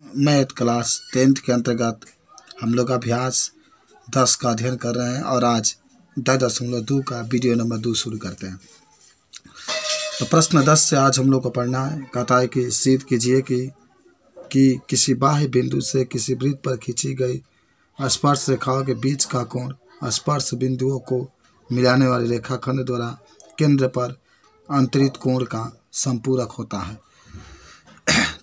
Math class 10th के अंतर्गत हम लोग अभ्यास 10 का अध्ययन कर रहे हैं और आज 10.2 का वीडियो नंबर 2 शुरू करते हैं। तो प्रश्न 10 से आज हम लोग को पढ़ना है। कहता है कि सिद्ध कीजिए कि किसी बाह्य बिंदु से किसी वृत्त पर खींची गई स्पर्श रेखाओं के बीच का कोण स्पर्श बिंदुओं को मिलाने वाले रेखाखंड द्वारा केंद्र पर अंतरित कोण का संपूरक होता है।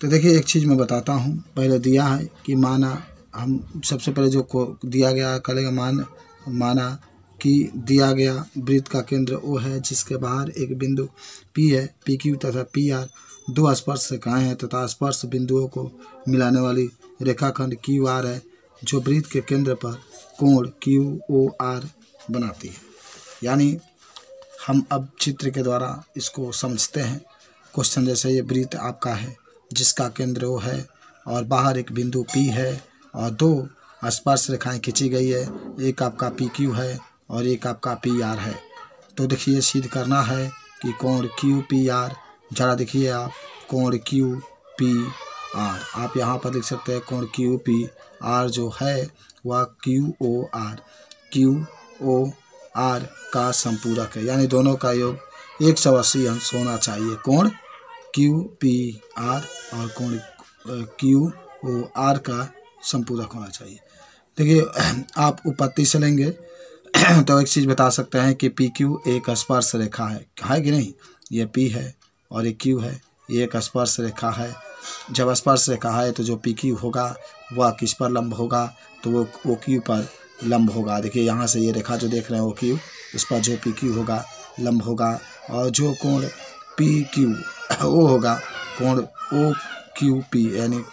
तो देखिए, एक चीज़ मैं बताता हूँ। पहले दिया है कि माना, हम सबसे पहले जो को दिया गया करेगा माना कि दिया गया वृत्त का केंद्र वो है जिसके बाहर एक बिंदु P है। PQ तथा PR दो स्पर्श रेखाएं हैं तथा स्पर्श बिंदुओं को मिलाने वाली रेखाखंड QR है जो वृत्त के केंद्र पर कोण QOR बनाती है। यानी हम अब चित्र के द्वारा इसको समझते हैं। क्वेश्चन जैसे ये वृत्त आपका है जिसका केंद्र O है और बाहर एक बिंदु P है और दो स्पर्श रेखाएं खींची गई है, एक आपका PQ है और एक आपका PR है। तो देखिए, सिद्ध करना है कि कोण QPR, जरा देखिए आप, कोण QPR आप यहाँ पर लिख सकते हैं। कोण QPR जो है वह QOR का संपूरक है, यानी दोनों का योग 180 अंश होना चाहिए। कोण QPR और कोण QOR का संपूरक होना चाहिए। देखिए, आप उपपत्ति से लेंगे तो एक चीज़ बता सकते हैं कि PQ एक स्पर्श रेखा है कि नहीं। ये P है और ये Q है, ये एक स्पर्श रेखा है। जब स्पर्श रेखा है तो जो PQ होगा वह किस पर लंब होगा, तो वो OQ पर लंब होगा। देखिए, यहाँ से ये रेखा जो देख रहे हैं OQ, इस पर जो PQ होगा लंब होगा और जो कोण PQ वो होगा कोण OQP, यानी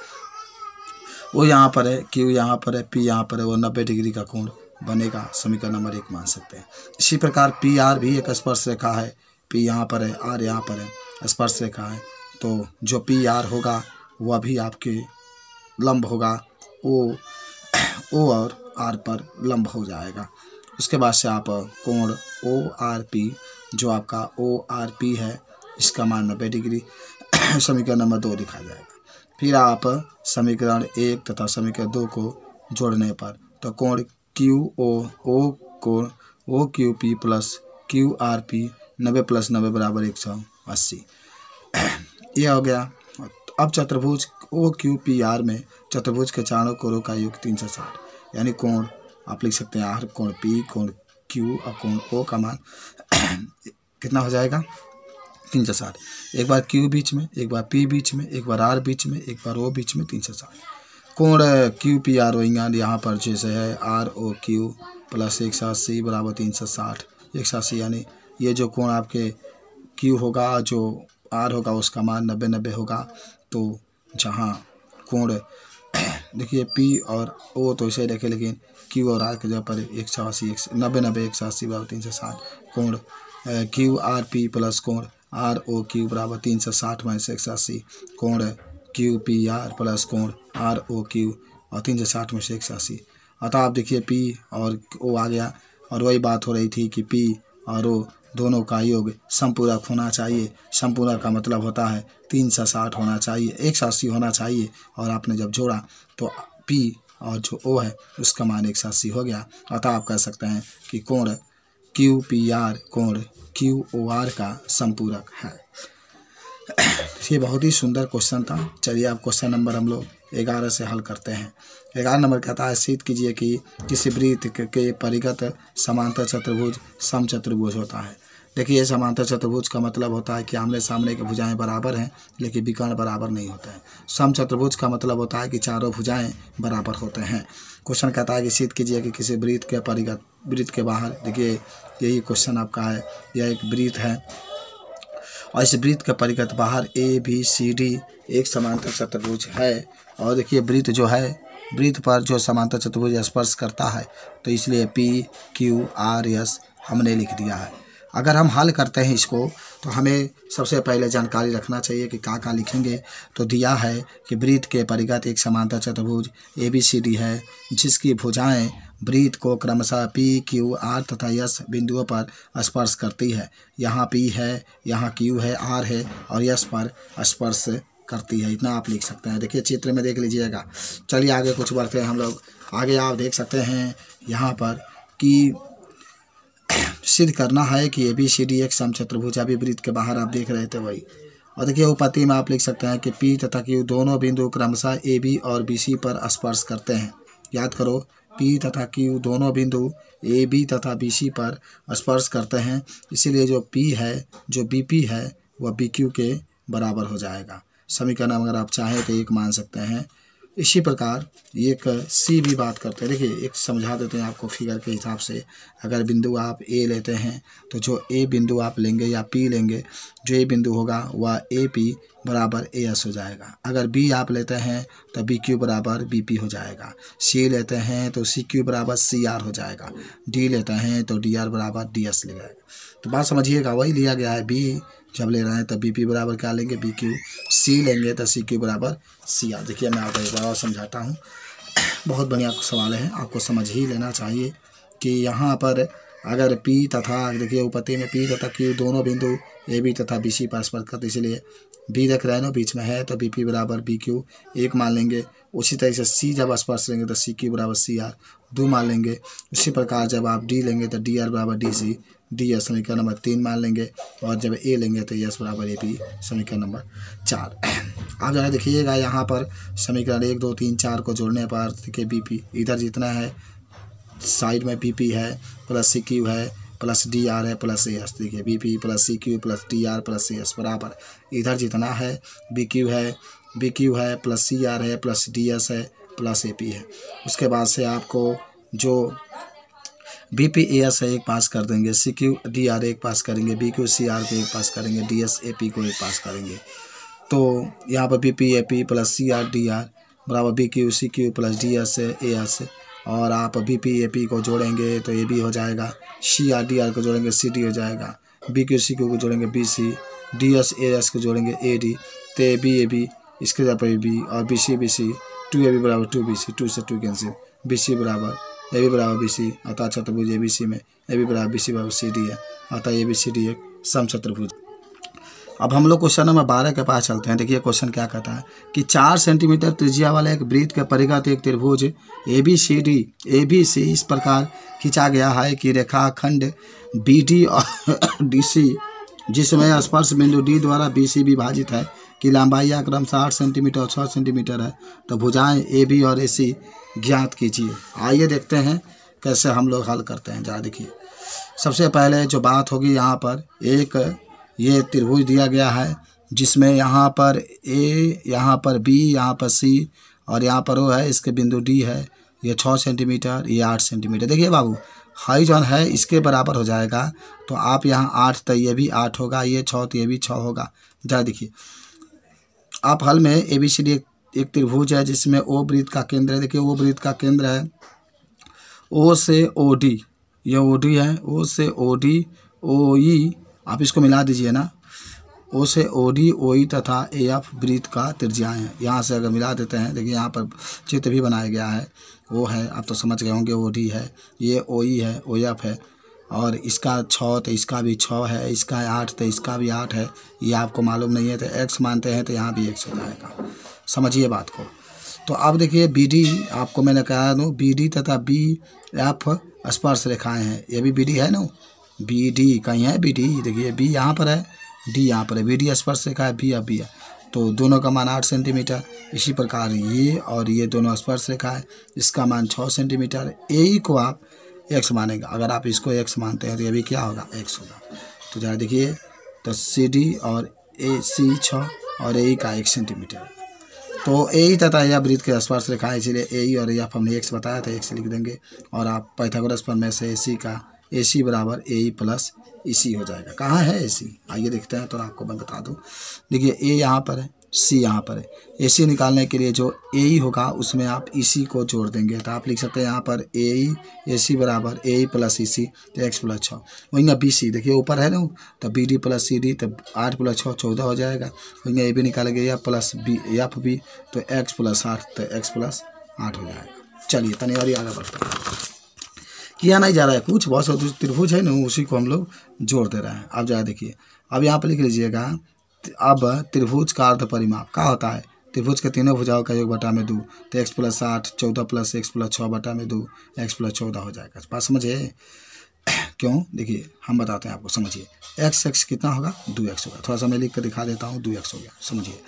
वो यहाँ पर है, Q यहाँ पर है, P यहाँ पर है, वो 90 डिग्री का कोण बनेगा। समीकरण नंबर 1 मान सकते हैं। इसी प्रकार PR भी एक स्पर्श रेखा है। P यहाँ पर है, R यहाँ पर है, स्पर्श रेखा है। तो जो PR होगा वह भी आपके लंब होगा, O और R पर लंब हो जाएगा। उसके बाद से आप कोण ORP, जो आपका ORP है, इसका मान 90 डिग्री समीकरण नंबर 2 लिखा जाएगा। फिर आप समीकरण 1 तथा समीकरण 2 को जोड़ने पर तो कोण QOO कोण OQP प्लस QRP 90 + 90 = 180। यह हो गया। अब चतुर्भुज OQPR में चतुर्भुज के चारों कोणों का योग 360, यानी कोण आप लिख सकते हैं R, कोण P, कोण Q और कोण O का मान कितना हो जाएगा 360। एक बार Q बीच में, एक बार P बीच में, एक बार R बीच में, एक बार O बीच में, 360। कोण QPR होगा यहाँ पर जैसे है ROQ प्लस 180 = 360। 180 यानी ये जो कोण आपके Q होगा, जो R होगा, उसका मान 90 होगा। तो जहाँ कोण देखिए P और O तो इसे रखे, लेकिन Q और R के जगह पर 180 90 180 = 360। कोण QRP प्लस कोण ROQ = 360 - 180। कोण QPR प्लस कोण ROQ और 360 में से 180। अतः आप देखिए P और O आ गया। और वही बात हो रही थी कि P और O दोनों का योग संपूरक होना चाहिए। संपूरक का मतलब होता है 360 होना चाहिए, 180 होना चाहिए। और आपने जब जोड़ा तो P और जो O है उसका मान 180 हो गया। अतः आप कह सकते हैं कि कोण QPR कोण QOR का संपूरक है। ये बहुत ही सुंदर क्वेश्चन था। चलिए अब क्वेश्चन नंबर हम लोग 11 से हल करते हैं। 11 नंबर कहता है, सिद्ध कीजिए कि किसी वृत्त के परिगत समांतर चतुर्भुज समचतुर्भुज होता है। देखिए, समांतर चतुर्भुज का मतलब होता है कि आमने सामने की भुजाएं बराबर हैं लेकिन विकर्ण बराबर नहीं होते हैं। समचतुर्भुज का मतलब होता है कि चारों भुजाएं बराबर होते हैं। क्वेश्चन कहता है कि सिद्ध कीजिए कि किसी वृत्त के परिगत, वृत्त के बाहर, देखिए यही क्वेश्चन आपका है। यह एक वृत्त है और इस वृत्त के परिगत बाहर ABCD एक समांतर चतुर्भुज है। और देखिए, वृत्त जो है, वृत्त पर जो समांतर चतुर्भुज स्पर्श करता है, तो इसलिए PQRS हमने लिख दिया है। अगर हम हल करते हैं इसको तो हमें सबसे पहले जानकारी रखना चाहिए कि क्या लिखेंगे। तो दिया है कि वृत्त के परिगत एक समांतर चतुर्भुज ABCD है जिसकी भुजाएं वृत्त को क्रमशः P, Q, R तथा S बिंदुओं पर स्पर्श करती है। यहाँ P है, यहाँ Q है, R है और S पर स्पर्श करती है। इतना आप लिख सकते हैं। देखिए चित्र में देख लीजिएगा। चलिए आगे कुछ बढ़ते हैं हम लोग। आगे आप देख सकते हैं यहाँ पर कि सिद्ध करना है कि ABCD एक समचतुर्भुज, अभी वृत्त के बाहर आप देख रहे थे वही। और देखिए उपपत्ति में आप लिख सकते हैं कि P तथा Q दोनों बिंदु क्रमशः AB और BC पर स्पर्श करते हैं। याद करो, P तथा Q दोनों बिंदु AB तथा BC पर स्पर्श करते हैं, इसीलिए जो P है, जो BP है, वह BQ के बराबर हो जाएगा। समीकरण अगर आप चाहें तो एक मान सकते हैं। इसी प्रकार एक C भी बात करते हैं। देखिए एक समझा देते हैं आपको फिगर के हिसाब से। अगर बिंदु आप A लेते हैं तो जो A बिंदु आप लेंगे या P लेंगे, जो A बिंदु होगा वह AP बराबर AS हो जाएगा। अगर B आप लेते हैं तो BQ बराबर BP हो जाएगा। C लेते हैं तो CQ बराबर CR हो जाएगा। D लेते हैं तो DR बराबर DS ले जाएगा। तो बात समझिएगा, वही लिया गया है। B जब ले रहे हैं तब BP बराबर क्या लेंगे, BQ। C लेंगे तो CQ बराबर CR। देखिए मैं आपको एक बार और समझाता हूँ। बहुत बढ़िया सवाल है, आपको समझ ही लेना चाहिए कि यहाँ पर अगर P तथा, देखिए उपपत्ति में P तथा Q दोनों बिंदु AB तथा BC पर स्पर्श करते, इसलिए B देख रहे हैं ना बीच में है, तो BP बराबर BQ एक मान लेंगे। उसी तरह से C जब स्पर्श लेंगे तो CQ बराबर CR दो मान लेंगे। उसी प्रकार जब आप D लेंगे तो DR बराबर DC DS समीकरण नंबर 3 मान लेंगे। और जब A लेंगे तो S बराबर AP समीकरण नंबर 4। आप जरा देखिएगा यहाँ पर समीकरण 1 2 3 4 को जोड़ने पर देखिए BP इधर जितना है साइड में BP है प्लस CQ है प्लस DR है प्लस AS। देखिए BP plus CQ plus DR plus AS बराबर इधर जितना है BQ है प्लस CR है प्लस DS है प्लस AP है। उसके बाद से आपको जो BP AS है एक पास कर देंगे, CQ DR एक पास करेंगे, BQ CR को एक पास करेंगे, DS AP को एक पास करेंगे। तो यहाँ पर BP AP plus CR DR बराबर BQ CQ plus DS AS। और आप BP AP को जोड़ेंगे तो AB हो जाएगा, CR DR को जोड़ेंगे CD हो जाएगा, BQ CQ को जोड़ेंगे BC, DS AS को जोड़ेंगे AD तो AB AB इसके जगह AB और BC BC 2AB बराबर 2BC, 2 से 2 कैंसिल, BC बराबर AB बराबर BC। अतः चतुर्भुज ABC में AB बराबर BC बराबर CD है, अतः ABCD एक समचतुर्भुज। अब हम लोग क्वेश्चन नंबर 12 के पास चलते हैं। देखिए क्वेश्चन क्या कहता है कि 4 सेंटीमीटर त्रिज्या वाला एक वृत्त के परिघात एक त्रिभुज ABC इस प्रकार खींचा गया है कि रेखाखंड BD और DC जिसमें स्पर्श बिंदु D द्वारा BC विभाजित है की लंबाई या क्रम 60 सेंटीमीटर और 6 सेंटीमीटर है, तो भुजाएं AB और AC ज्ञात कीजिए। आइए देखते हैं कैसे हम लोग हल करते हैं। जरा देखिए सबसे पहले जो बात होगी यहाँ पर एक ये त्रिभुज दिया गया है जिसमें यहाँ पर A, यहाँ पर B, यहाँ पर C और यहाँ पर O है। इसके बिंदु D है, ये 6 सेंटीमीटर, ये 8 सेंटीमीटर। देखिए बाबू हाई जॉन है इसके बराबर हो जाएगा, तो आप यहाँ 8 तो ये भी 8 होगा, ये 6 तो ये भी 6 होगा। जरा देखिए आप हल में ABCD एक त्रिभुज है जिसमें O वृत्त का केंद्र है। देखिए O वृत्त का केंद्र है O से OD, ये OD है, O से OD OE आप इसको मिला दीजिए ना, O से OD OE तथा AF वृत्त का त्रिज्याएं हैं। यहाँ से अगर मिला देते हैं, देखिए यहाँ पर चित्र भी बनाया गया है, वो है आप तो समझ गए होंगे, OD है, ये OE है, OF है और इसका 6 तो इसका भी 6 है, इसका 8 तो इसका भी 8 है। ये आपको मालूम नहीं है तो x मानते हैं तो यहाँ भी x हो जाएगा। समझिए बात को। तो अब देखिए BD आपको मैंने कहा दूँ, BD तथा BF स्पर्श रेखाएं हैं। ये भी BD है ना, BD कहीं है BD, देखिए B यहाँ पर है, D यहाँ पर है, BD स्पर्श रेखा है, BF भी है, तो दोनों का मान 8 सेंटीमीटर। इसी प्रकार ये और ये दोनों स्पर्श रेखा है, इसका मान 6 सेंटीमीटर। AE को आप x मानेगा, अगर आप इसको x मानते हैं तो ये भी क्या होगा, x होगा। तो जरा देखिए तो CD और AC 6 और AE का 1 सेंटीमीटर। तो AE तथा यह वृत्त के स्पर्श रेखा है, इसलिए AE और AF हमने x बताया था, x लिख देंगे। और आप पाइथागोरस प्रमेय से AC बराबर AE प्लस EC हो जाएगा। कहाँ है AC, आइए देखते हैं तो आपको मैं बता दूं। देखिए A यहाँ पर है, C यहाँ पर है। AC निकालने के लिए जो AE होगा उसमें आप EC को जोड़ देंगे, तो आप लिख सकते हैं यहाँ पर AE AC बराबर AE प्लस EC तो x प्लस 6। वहीं BC देखिए ऊपर है ना, तो BD प्लस CD तो 8 प्लस 6 14 हो जाएगा। वहीं AB निकालेंगे या प्लस BF भी तो x प्लस 8 तो x प्लस 8 हो जाएगा। चलिए तनिवारी आगे बढ़ते हैं। किया नहीं जा रहा है कुछ, बहुत त्रिभुज है ना, उसी को हम लोग जोड़ दे रहे हैं। अब जरा देखिए अब यहाँ पर लिख लीजिएगा अब त्रिभुज का अर्ध परिमाप क्या होता है? त्रिभुज के तीनों भुजाओं का योग बटा में 2, तो x + 8 14 + x + 6 बटा में 2 x + 14 हो जाएगा। बात समझिए क्यों? देखिए हम बताते हैं आपको, समझिए। x कितना होगा? 2x होगा। थोड़ा सा मैं लिख कर दिखा देता हूँ। 2x हो गया, समझिए।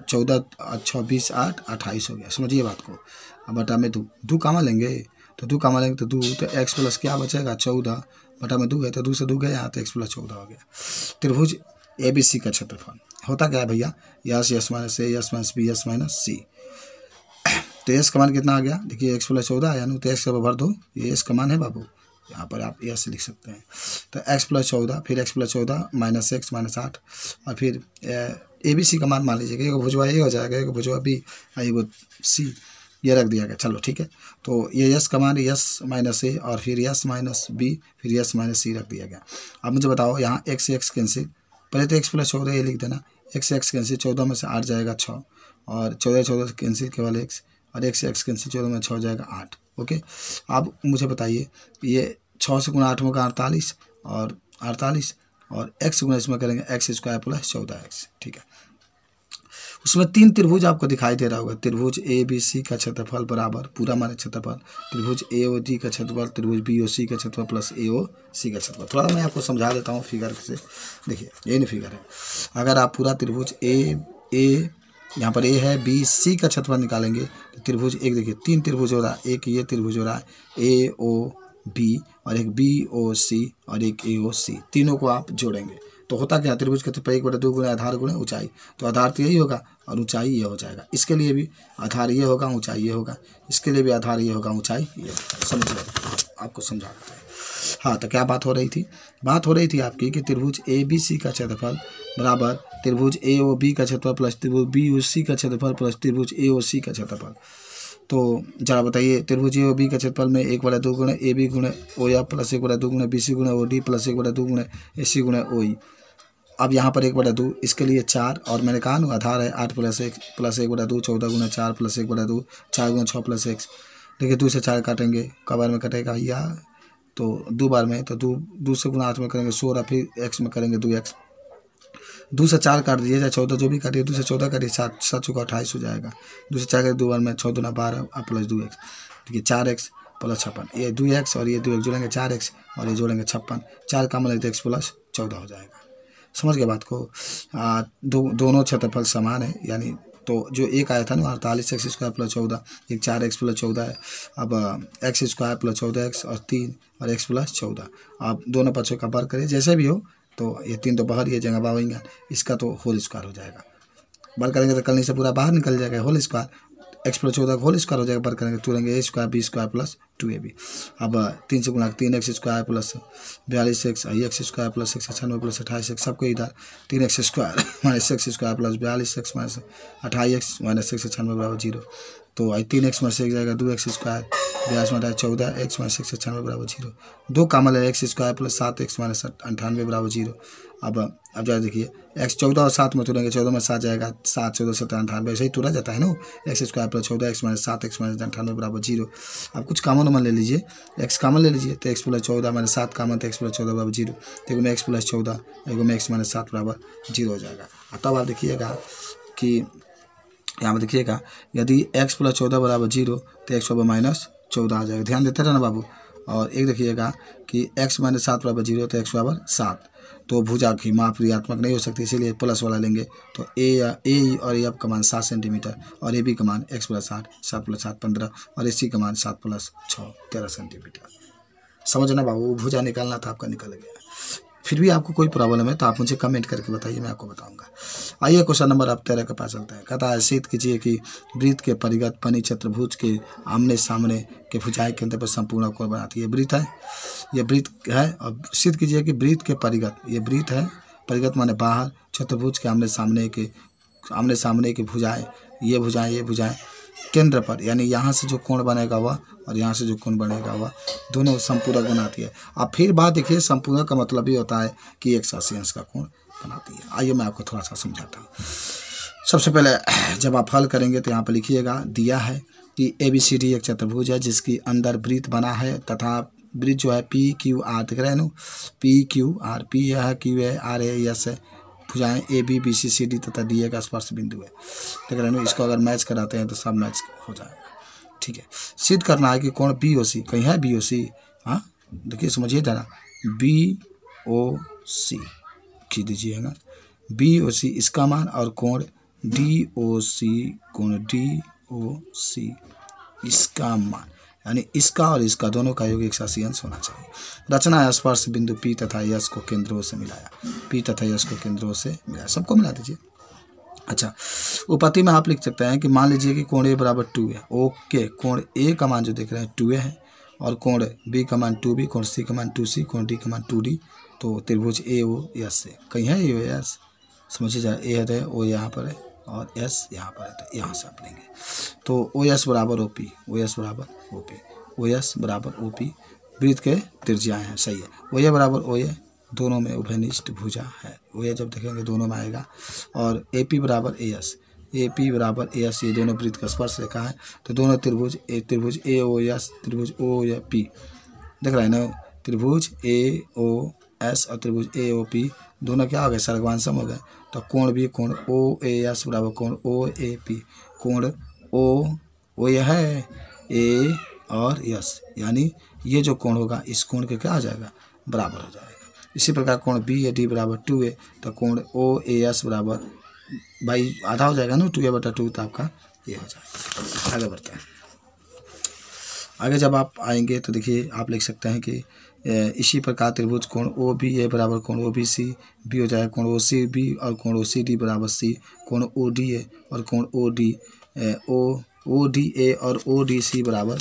14 26 8 28 हो गया, समझिए बात को। अब बटा में 2 कामा लेंगे तो 2 कामा लेंगे तो 2, तो x प्लस क्या बचेगा? 14 बटा में 2 है तो 2 से 2 गया यहाँ, तो x + 14 हो गया। त्रिभुज ABC का क्षेत्रफल होता क्या है भैया? S S minus A S minus B S minus C. तो एस का मान कितना आ गया? देखिए x + 14 आया ना, तो x का भर दो, ये एस का मान है बाबू, यहाँ पर आप यस लिख सकते हैं। तो x + 14 फिर x + 14 माइनस x माइनस 8 और फिर ABC का मान लीजिएगा, एक भुजवा ए हो जाएगा, एक भुजवा बी, एक सी, ये रख दिया गया। चलो ठीक है, तो ये यस का मान यस माइनस ए और फिर यस माइनस बी फिर यस माइनस सी रख दिया गया। अब मुझे बताओ यहाँ x से x कैंसिल, पहले तो x + 14 ये लिख देना, x से x कैंसिल, 14 में से 8 जाएगा 6 और 14 से कैंसिल केवल x और x से x कैंसिल, 14 में 6 जाएगा 8। ओके, अब मुझे बताइए ये 6 से गुणा 8 में का 48 और 48 और x गुणा इसमें करेंगे x² + 14x। ठीक है, उसमें 3 त्रिभुज आपको दिखाई दे रहा होगा। त्रिभुज ABC का क्षेत्रफल बराबर पूरा माने क्षेत्रफल, त्रिभुज AOD का क्षेत्रफल, त्रिभुज BOC का क्षेत्रफल प्लस AOC का क्षेत्रफल। थोड़ा मैं आपको समझा देता हूँ फिगर से। देखिए ये नहीं फिगर है, अगर आप पूरा त्रिभुज A यहाँ पर A है BC का क्षेत्रफल निकालेंगे तो त्रिभुज एक, देखिए 3 त्रिभुज हो रहा है, एक ये त्रिभुज हो रहा है AOB और एक BOC और एक AOC, तीनों को आप जोड़ेंगे तो होता क्या? त्रिभुज के क्षेत्रफल 1/2 गुना आधार गुना ऊंचाई, तो आधार तो यही होगा और ऊंचाई ये हो जाएगा। इसके लिए भी आधार ये होगा, ऊंचाई ये होगा, इसके लिए भी आधार ये होगा, ऊंचाई ये होगा। समझिए, आपको समझा देते हैं। हाँ, तो क्या बात हो रही थी? बात हो रही थी आपकी कि त्रिभुज ABC का क्षेत्रफल बराबर त्रिभुज AOB का क्षेत्रफल प्लस त्रिभुज BOC का क्षेत्रफल प्लस त्रिभुज AOC का क्षेत्रफल। तो जरा बताइए, त्रिभुज AOB का क्षेत्रफल में 1/2 गुना AB Guna OF plus 1/2 Guna BC Guna OD plus 1/2 Guna AC Guna OE। अब यहाँ पर 1/2, इसके लिए 4 और मैंने कहा ना आधार है 8 + 1 प्लस 1/2 14 गुना 4 प्लस 1/2 4 गुना 6 प्लस x। देखिए 2 से 4 काटेंगे, कबार में कटेगा भैया, तो 2 बार में, तो 2 से गुना 8 में करेंगे 16, फिर x में करेंगे 2x। 2 से 4 काट दिए, चाहे 14 जो भी काटिए, 2 से 14 काटिए, 7 चौका 28 हो जाएगा। 2 से 4 2 बार में 6 दूना 12 प्लस 2x, देखिए 4x प्लस 56, ये 2x और ये 2x जोड़ेंगे 4x और ये जोड़ेंगे 56, 4 का मतलब x + 14 हो जाएगा। समझ गए बात को? दोनों क्षेत्रफल समान है, यानी तो जो एक आया था ना 48x² + 14, एक 4x + 14 है। अब x² + 14x और 3 और x + 14, आप दोनों पक्षों का वर्ग करिए, जैसे भी हो। तो ये 3 तो बाहर ये जगह बावेंगे, इसका तो होल स्क्वायर हो जाएगा। वर्ग करेंगे तो करने से पूरा बाहर निकल जाएगा, whole square, x + 14 whole square हो जाएगा। वर्ग करेंगे तो रहेंगे A² B² + 2AB। अब 3 से गुणा 3x² + 42x, x² + 96 + 28x, सबको इधर 3x² - x² + 42x - 28x - 196 = 0। तो 3x में से जाएगा 2x² 42 में 14 x - 96 = 0। 2 कामल है x² + 7x - 98 = 0। अब जरा देखिए x 14 और 7 में तुरेंगे, 14 में 7 जाएगा, 7 14 7 98, ऐसे ही तुरा जाता है ना। x² + 14 x - 7x - 98 = 0। अब कुछ कामन उमन ले लीजिए, x कामन ले लीजिए, तो x + 14 - 7 कामन, तो x + 14 = 0। देखो में x + 14 एगो में x - 7 = 0 हो जाएगा। तब आप देखिएगा कि यहाँ पर देखिएगा यदि x + 14 = 0 तो x - 14 आ जाएगा। ध्यान देते रहना बाबू। और एक देखिएगा कि x - 7 = 0 तो x = 7, तो भुजा की माप ऋणात्मक नहीं हो सकती, इसीलिए प्लस वाला लेंगे। तो ए और एफ का मान 7 सेंटीमीटर और AB का मान x + 8 7 + 7 15 और AC का मान 7 + 6 13 सेंटीमीटर। समझना बाबू, भुजा निकालना था आपका, निकल गया। फिर भी आपको कोई प्रॉब्लम है तो आप मुझे कमेंट करके बताइए, मैं आपको बताऊंगा। आइए क्वेश्चन नंबर अब 13 के पास चलते हैं। कहता है सिद्ध कीजिए कि वृत्त के परिगत बनी चतुर्भुज के आमने सामने के भुजाएं केंद्र पर संपूर्ण कोण बनाती है। वृत्त है, ये वृत्त है, और सिद्ध कीजिए कि वृत्त के परिगत, ये वृत्त है, परिगत माने बाहर, चतुर्भुज के आमने सामने के भुजाएं, ये भुजाएं केंद्र पर, यानी यहाँ से जो कोण बनेगा वह और यहाँ से जो कोण बनेगा वह, दोनों संपूरक बनाती है। अब फिर बात देखिए, संपूरक का मतलब ये होता है कि 180 अंश का कोण बनाती है। आइए मैं आपको थोड़ा सा समझाता हूँ। सबसे पहले जब आप हल करेंगे तो यहाँ पर लिखिएगा, दिया है कि ABCD एक चतुर्भुज है जिसकी अंदर वृत्त बना है तथा वृत्त जो है PQR, दिख रहे हैं ना, PQR, P है, Q है, R है, S है, भुजाएं A B B C C D तथा डी एक स्पर्श बिंदु है। देख रहे हैं, इसको अगर मैच कराते हैं तो सब मैच हो जाएगा। ठीक है, सिद्ध करना है कि कोण बी ओ सी, कहीं है बी ओ सी? हाँ देखिए समझिए जरा, बी ओ सी खींच दीजिएगा, बी ओ सी इसका मान, और कोण डी ओ सी, कोण डी ओ सी इसका मान, यानी इसका और इसका दोनों का योग 180 अंश होना चाहिए। रचना है, स्पर्श बिंदु P तथा S को केंद्रों से मिलाया, P तथा S को केंद्रों से मिलाया, सबको मिला दीजिए। अच्छा, उपपत्ति में आप लिख सकते हैं कि मान लीजिए कि कोण A बराबर 2 है। ओके, कोण A का मान जो देख रहे हैं 2A है, और कोण B का मान 2B, कोण C का मान 2C, कोण D का मान 2D। तो त्रिभुज AOS से कहीं है AOS, समझिए जरा, A है तो O यहाँ पर है और S यहाँ पर है, तो यहाँ से आप लेंगे। तो OS बराबर OP, OS बराबर OP, OS बराबर OP वृत्त के त्रिज्याएँ हैं, सही है। OA बराबर OA, दोनों में उभयनिष्ठ भुजा है। OA जब देखेंगे दोनों में आएगा। और AP बराबर AS, AP बराबर AS, ये दोनों वृत्त का स्पर्श रेखा है। तो दोनों त्रिभुज AOS, त्रिभुज OP, देख रहे हैं ना, त्रिभुज AOS और त्रिभुज AOP दोनों क्या हो गए, सर्गवांशम हो गए। तो कोण भी कोण OAS बराबर कोण OAP, कोण O यह है A और S, यानी ये जो कोण होगा इस कोण के क्या हो जाएगा, बराबर हो जाएगा। इसी प्रकार कोण BAD बराबर 2A, तो कोण OAS बराबर भाई आधा हो जाएगा ना, 2A/2, तो आपका ये हो जाएगा। आगे बढ़ते हैं। आगे जब आप आएंगे तो देखिए आप लिख सकते हैं कि इसी प्रकार त्रिभुज कोण OBA बराबर कोण OBC, B हो जाएगा कोण OCB, और कोण OCD बराबर C, कोण ODA और कोण ODA और ODC बराबर।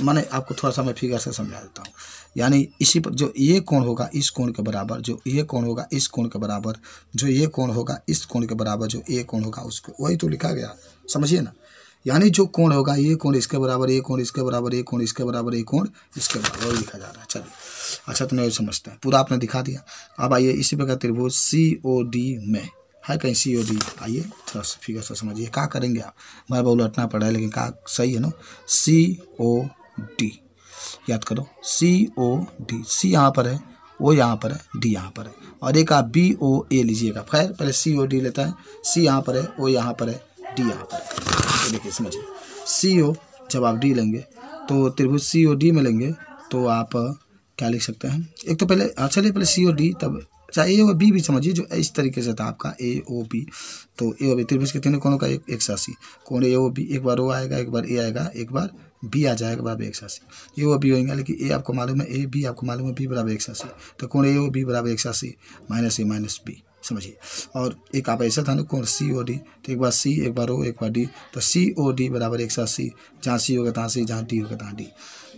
माने आपको थोड़ा सा मैं फिगर से समझा देता हूँ। यानी इसी पर जो ये कोण होगा इस कोण के बराबर, जो ये कोण होगा इस कोण के बराबर, जो ये कोण होगा इस कोण के बराबर, जो ये कोण होगा उसको, वही तो लिखा गया, समझिए ना। यानी जो कोण होगा ये कोण इसके बराबर, ये कोण इसके बराबर, ये कोण इसके बराबर, ये कोण इसके बराबर, वही लिखा जा रहा है। चलिए, अच्छा तो नहीं समझते हैं, पूरा आपने दिखा दिया। अब आइए इसी प्रकार त्रिभुज COD में है कहीं COD, आइए थोड़ा सा फिगर से समझिए। क्या करेंगे आप, बार बार उलटना पड़ा है, लेकिन क्या सही है ना, COD याद करो, COD, C यहाँ पर है, O यहाँ पर है, D यहाँ पर है, और एक आप BOA लीजिएगा। खैर पहले COD लेता है, C यहाँ पर है, O यहाँ पर है, D यहाँ पर है। तो देखिए समझिए, CO जब आप D लेंगे तो त्रिभुज COD में लेंगे तो आप क्या लिख सकते हैं, एक तो पहले चलिए पहले COD, तब चाहे A और B भी समझिए, जो इस तरीके से था आपका AOB। तो AOB त्रिभुज के तीनों कोणों का 180, कोण AOB, एक बार O आएगा, एक बार A आएगा, एक बार B आ जाएगा बराबर 180, AOB होएगा। लेकिन A आपको मालूम है A, B आपको मालूम है B बराबर 180, तो कोण AOB बराबर 180 माइनस A माइनस B, समझिए। और एक आप ऐसा था ना कोण COD, तो एक बार C, एक बार O, एक बार D, तो COD बराबर 180, जहाँ C होगा तहाँ C, जहाँ D होगा तहाँ D।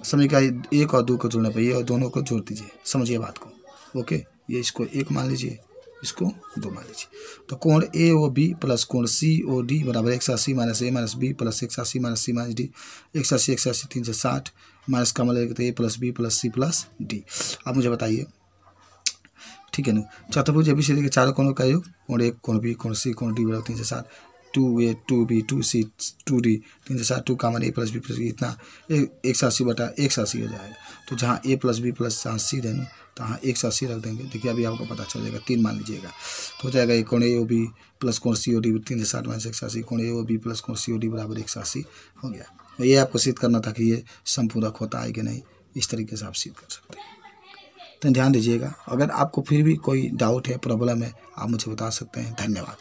समझिएगा, 1 और 2 को जोड़ना पड़िए और दोनों को जोड़ दीजिए, समझिए बात को। ओके, ये इसको 1 मान लीजिए, इसको 2 मान लीजिए। तो कोण AOB प्लस कोण COD बराबर 180 minus A minus B plus 180 minus C minus D, 180 180 360 minus का मतलब A plus B plus C plus D। आप मुझे बताइए, ठीक है ना, चतुर्भुज ABCD के चारों कोणों का योग, कोण A, कोण B, कोण C, कोण D बराबर 360, 2A 2B 2C 2D 360, 2 common A plus B plus C, इतना 180/180 हो जाएगा। तो जहाँ A plus B plus C देना, तो हाँ 180 रख देंगे। देखिए अभी आपको पता चल जाएगा, 3 मान लीजिएगा, तो हो जाएगा कोण AOB प्लस कोण COD 360 माइनस 180, कोण AOB प्लस कोण COD बराबर 180 हो गया। ये आपको सिद्ध करना था कि ये समपूरक होता है कि नहीं, इस तरीके से आप सिद्ध कर सकते हैं। तो ध्यान दीजिएगा, अगर आपको फिर भी कोई डाउट है, प्रॉब्लम है, आप मुझे बता सकते हैं। धन्यवाद।